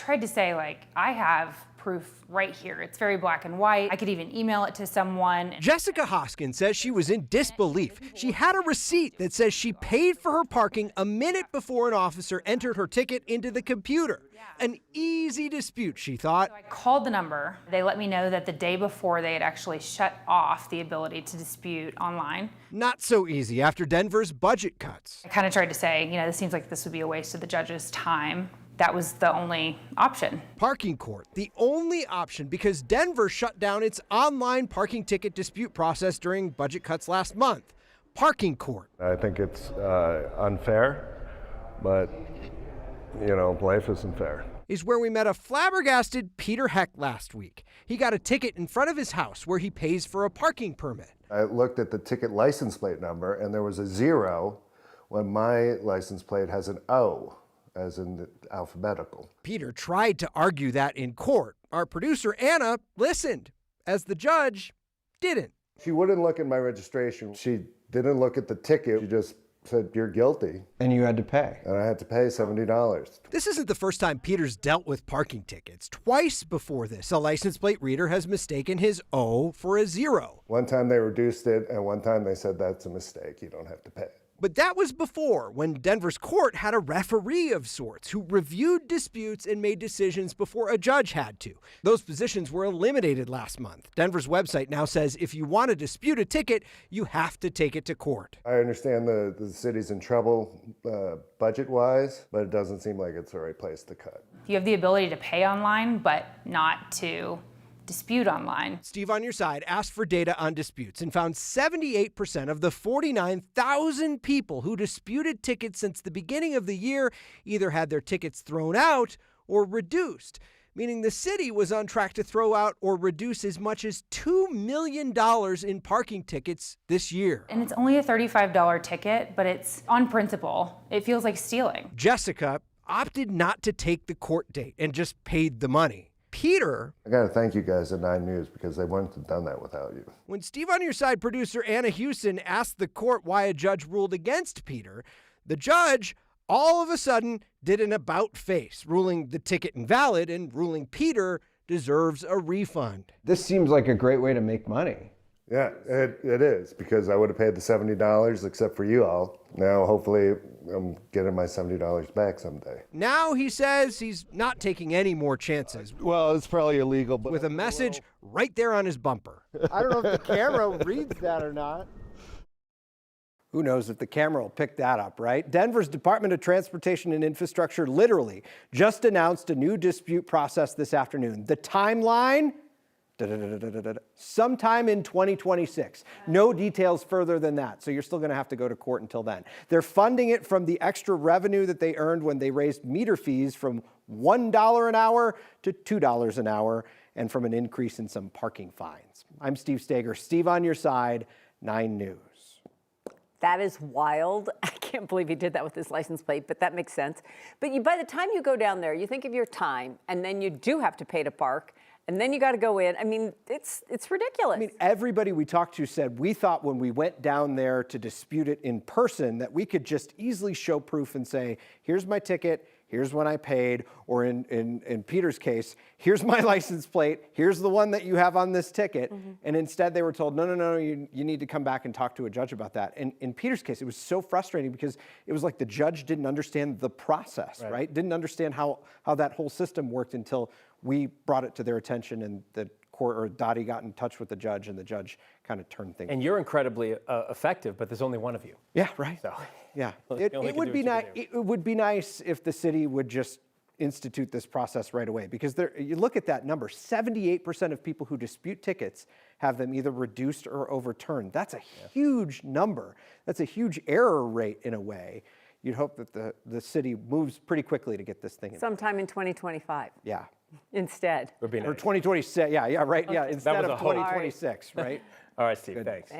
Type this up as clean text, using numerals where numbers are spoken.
tried to say, like, I have proof right here. It's very black and white. I could even email it to someone. Jessica Hoskin says she was in disbelief. She had a receipt that says she paid for her parking a minute before an officer entered her ticket into the computer. An easy dispute, she thought. So I called the number. They let me know that the day before they had actually shut off the ability to dispute online. Not so easy after Denver's budget cuts. I kind of tried to say, this seems like this would be a waste of the judge's time. That was the only option. Parking court, the only option, because Denver shut down its online parking ticket dispute process during budget cuts last month. Parking court. I think it's unfair, but, life isn't fair. Is where we met a flabbergasted Peter Heck last week. He got a ticket in front of his house where he pays for a parking permit. I looked at the ticket license plate number, and there was a 0 when my license plate has an O, as in the alphabetical. Peter tried to argue that in court. Our producer, Anna, listened, as the judge didn't. She wouldn't look at my registration. She didn't look at the ticket. She just said, "You're guilty." And you had to pay. And I had to pay $70. This isn't the first time Peter's dealt with parking tickets. Twice before this, a license plate reader has mistaken his O for a 0. One time they reduced it, and one time they said, "That's a mistake. You don't have to pay it." But that was before, when Denver's court had a referee of sorts who reviewed disputes and made decisions before a judge had to. Those positions were eliminated last month. Denver's website now says if you want to dispute a ticket, you have to take it to court. I understand the city's in trouble budget-wise, but it doesn't seem like it's the right place to cut. You have the ability to pay online, but not to dispute online. Steve on Your Side asked for data on disputes and found 78% of the 49,000 people who disputed tickets since the beginning of the year either had their tickets thrown out or reduced, meaning the city was on track to throw out or reduce as much as $2 million in parking tickets this year. And it's only a $35 ticket, but it's on principle. It feels like stealing. Jessica opted not to take the court date and just paid the money. Peter, I got to thank you guys at 9 News because they wouldn't have done that without you. When Steve on Your Side producer Anna Hewson asked the court why a judge ruled against Peter, the judge all of a sudden did an about face, ruling the ticket invalid and ruling Peter deserves a refund. This seems like a great way to make money. Yeah, it is, because I would have paid the $70 except for you all. Now, hopefully, I'm getting my $70 back someday. Now he says he's not taking any more chances. Well, it's probably illegal, but... With a message right there on his bumper. I don't know if the camera reads that or not. Who knows if the camera will pick that up, right? Denver's Department of Transportation and Infrastructure literally just announced a new dispute process this afternoon. The timeline? Sometime in 2026. No details further than that, so you're still going to have to go to court until then. They're funding it from the extra revenue that they earned when they raised meter fees from $1 an hour to $2 an hour, and from an increase in some parking fines. I'm Steve Stager. Steve on Your Side, 9 News. That is wild. I can't believe he did that with his license plate, but that makes sense. But by the time you go down there, you think of your time, and then you do have to pay to park, and then you got to go in. I mean, it's ridiculous. I mean, everybody we talked to said we thought when we went down there to dispute it in person that we could just easily show proof and say, here's my ticket, here's when I paid, or in Peter's case, here's my license plate, here's the one that you have on this ticket. Mm-hmm. And instead they were told, no, you need to come back and talk to a judge about that. And in Peter's case, it was so frustrating because it was like the judge didn't understand the process, right? Didn't understand how that whole system worked until we brought it to their attention, and the court, or Dottie, got in touch with the judge, and the judge kind of turned things. And you're incredibly effective, but there's only one of you. Yeah, right. So yeah, it would be nice. It would be nice if the city would just institute this process right away, because you look at that number: 78% of people who dispute tickets have them either reduced or overturned. That's a huge number. That's a huge error rate in a way. You'd hope that the city moves pretty quickly to get this thing in. Sometime in 2025. Yeah. Instead. Or 2026. Yeah, right. Yeah, instead of 2026, right? All right, Steve, thanks.